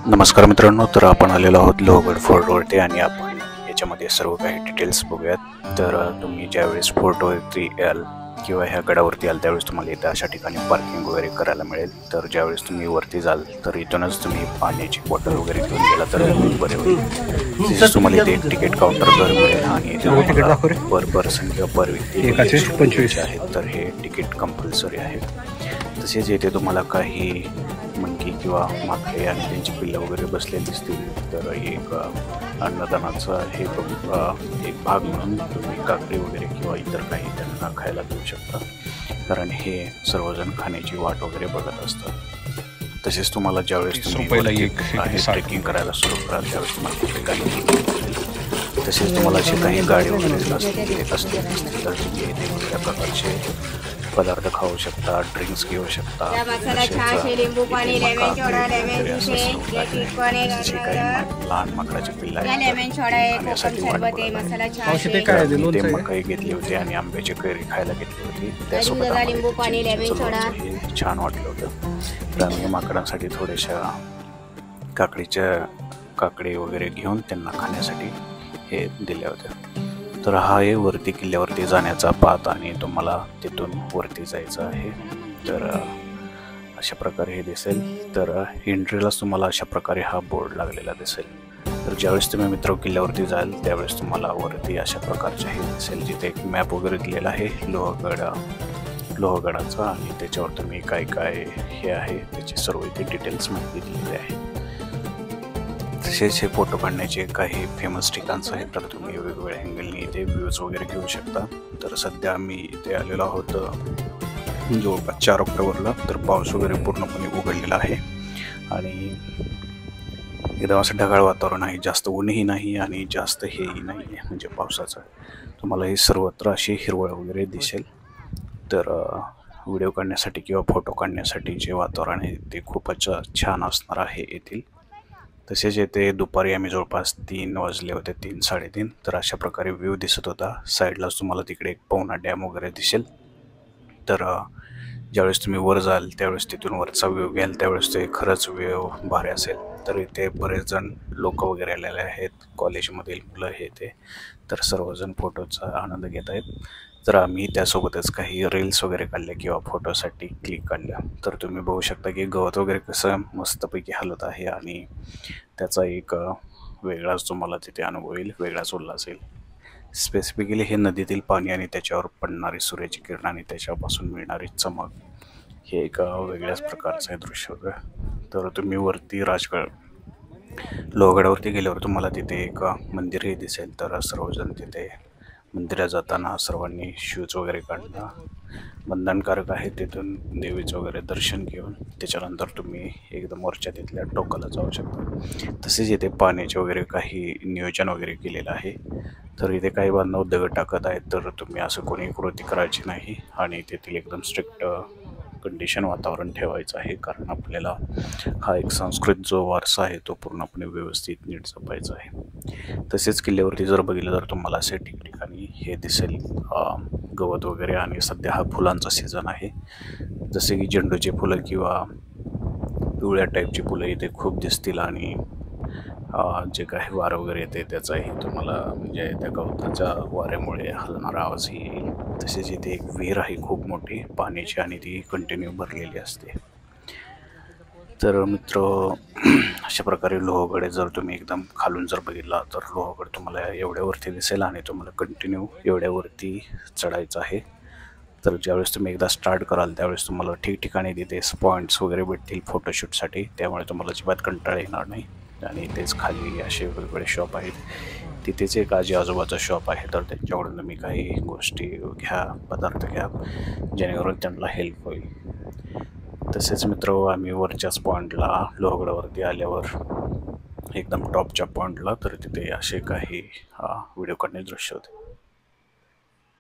नमस्कार मित्रांनो, तर आपण आलेलो आहोत लोहगड फोर्टवरती आणि आपण याच्यामध्ये सर्व काही डिटेल्स बघूयात। तर तुम्ही ज्यावेळेस फोर्टवरती याल किंवा ह्या गडावरती याल त्यावेळेस तुम्हाला इथं अशा ठिकाणी पार्किंग वगैरे करायला मिळेल। तर ज्यावेळेस तुम्ही वरती जाल तर इथूनच तुम्ही पाण्याची बॉटल वगैरे घेऊन गेला तर बरे होईल। तसेच तुम्हाला इथे एक तिकीट काउंटर घर मिळेल आणि पर पर्सन किंवा पर व्यक्ती 25 आहेत, तर हे तिकीट कंपल्सरी आहे। तसेच येथे तुम्हाला काही मंकी किंवा माकडे आणि त्यांची पिल्लं वगैरे बसलेली दिसतील, तर एक अन्नदानाचा हे एक भाग म्हणून तुम्ही काकडी वगैरे किंवा इतर काही त्यांना खायला देऊ शकता, कारण हे सर्वजण खाण्याची वाट वगैरे बघत असतात। तसेच तुम्हाला ज्यावेळेस तुम्ही ट्रेकिंग करायला सुरू कराल त्यावेळेस तुम्हाला तिथे काही तसेच तुम्हाला असे काही गाडी वगैरे असतील तर तुम्ही वेगवेगळ्या प्रकारचे पदार्थ खाऊ शकता, ड्रिंक्स घेऊ शकता। लहान माकडाचे पिल्ला मकई घेतली होती आणि आंब्याची कैरी खायला घेतली होती, त्यासोबत छान वाटलं होतं। तर आम्ही माकडांसाठी थोड्याशा काकडी वगैरे घेऊन त्यांना खाण्यासाठी हे दिले होते। तर हा आहे वरती किल्ल्यावरती जाण्याचा पाथ आणि तुम्हाला तिथून वरती जायचं आहे। तर अशा प्रकारे हे दिसेल, तर एंट्रीलाच तुम्हाला अशा प्रकारे हा बोर्ड लागलेला दिसेल। तर ज्यावेळेस तुम्ही मित्र किल्ल्यावरती जाल त्यावेळेस तुम्हाला वरती अशा प्रकारचे हे दिसेल, जिथे एक मॅप वगैरे दिलेला आहे लोहगडाचा आणि त्याच्यावर तुम्ही काय काय हे आहे त्याची सर्व इथे डिटेल्स माहिती दिलेली आहे। तसेच हे फोटो काढण्याचे काही फेमस ठिकाणं आहेत, तर तुम्ही वेगवेगळ्या अँगलनी इथे व्ह्यूज वगैरे घेऊ शकता। तर सध्या आम्ही इथे आलेलो आहोत जवळपास 4 ऑक्टोबरला, तर पाऊस वगैरे पूर्णपणे उघडलेला आहे आणि एकदम असं ढगाळ वातावरण आहे, जास्त ऊनही नाही आणि जास्त हेही नाही आहे म्हणजे पावसाचं। तुम्हाला हे सर्वत्र अशी हिरवळ वगैरे दिसेल। तर व्हिडिओ काढण्यासाठी किंवा फोटो काढण्यासाठी जे वातावरण आहे ते खूपच छान असणार आहे येथील। तसेच येथे दुपारी आम्ही जवळपास 3 वाजले होते, 3-3:30, तर अशा प्रकारे व्ह्यू दिसत होता। साईडलाच तुम्हाला तिकडे एक पवना डॅम वगैरे दिसेल। तर ज्यावेळेस तुम्ही वर जाल त्यावेळेस तिथून वरचा व्ह्यू घ्याल त्यावेळेस ते खरंच व्ह्यू भारी असेल। तर इथे बरेच जण लोक वगैरे आलेले आहेत, कॉलेजमधील मुलं हे ते, तर सर्वजण फोटोचा आनंद घेत आहेत। तर आम्ही त्यासोबतच काही रील्स वगैरे काढल्या किंवा फोटोसाठी क्लिक काढल्या। तर तुम्ही बघू शकता की गवत वगैरे कसं मस्तपैकी हलत आहे आणि त्याचा एक वेगळाच तुम्हाला तिथे अनुभव येईल, वेगळाच उल्हास येईल। स्पेसिफिकली हे नदीतील पाणी आणि त्याच्यावर पडणारी सूर्याची किरण आणि त्याच्यापासून मिळणारी चमक हे एक वेगळ्याच प्रकारचं दृश्य होतं। तर तुम्ही वरती लोहगडावरती गेल्यावर तुम्हाला तिथे एक मंदिरही दिसेल, तर सर्वजण तिथे मंदिरात जाताना सर्वांनी शूज वगैरे काढणं बंधनकारक आहे। तिथून देवीचं वगैरे दर्शन घेऊन त्याच्यानंतर तुम्ही एकदम वरच्या तिथल्या टोकाला जाऊ शकता। तसेच इथे पाण्याचे वगैरे काही नियोजन वगैरे केलेलं आहे। तर इथे काही बांधव दगड टाकत आहेत, तर तुम्ही असं कोणी कृती करायची नाही आणि तेथील एकदम स्ट्रिक्ट कंडिशन वातावरण ठेवायचं आहे, कारण आपल्याला हा एक संस्कृत जो वारसा आहे तो पूर्णपणे व्यवस्थित नीट जपायचा आहे। तसेच किल्ल्यावरती जर बघितलं तर तुम्हाला असे ठिकठिकाणी हे दिसेल गवत वगैरे, आणि सध्या हा फुलांचा सीझन आहे, जसे की झेंडूची फुलं किंवा पिवळ्या टाईपची फुलं इथे खूप दिसतील आणि जे काही वारं वगैरे येते त्याचाही तुम्हाला म्हणजे त्या गवताच्या वाऱ्यामुळे हलणारा आवाजही येईल। तसेच इथे एक विहीर आहे खूप मोठी पाण्याची आणि ती कंटिन्यू भरलेली असते। तर मित्र अशा प्रकारे लोहगड जर तुम्ही एकदम खालून जर बघितला तर लोहगड तुम्हाला एवढ्यावरती दिसेल आणि तुम्हाला कंटिन्यू एवढ्यावरती चढायचं आहे। तर ज्यावेळेस तुम्ही एकदा स्टार्ट कराल त्यावेळेस तुम्हाला ठिकठिकाणी तिथे पॉईंट्स वगैरे भेटतील फोटोशूटसाठी, त्यामुळे तुम्हाला अजिबात कंटाळा येणार नाही। आणि तेच खाली असे वेगवेगळे शॉप आहेत, तिथेच एक आजूबाजूचा शॉप आहे, तर त्यांच्याकडून तुम्ही काही गोष्टी घ्या, पदार्थ घ्या, जेणेकरून त्यांना हेल्प होईल। तसेच मित्र आम्ही वरच्याच पॉईंटला लोहगडावरती आल्यावर एकदम टॉपच्या पॉईंटला तर तिथे असे काही व्हिडिओ काढण्याचे दृश्य होते।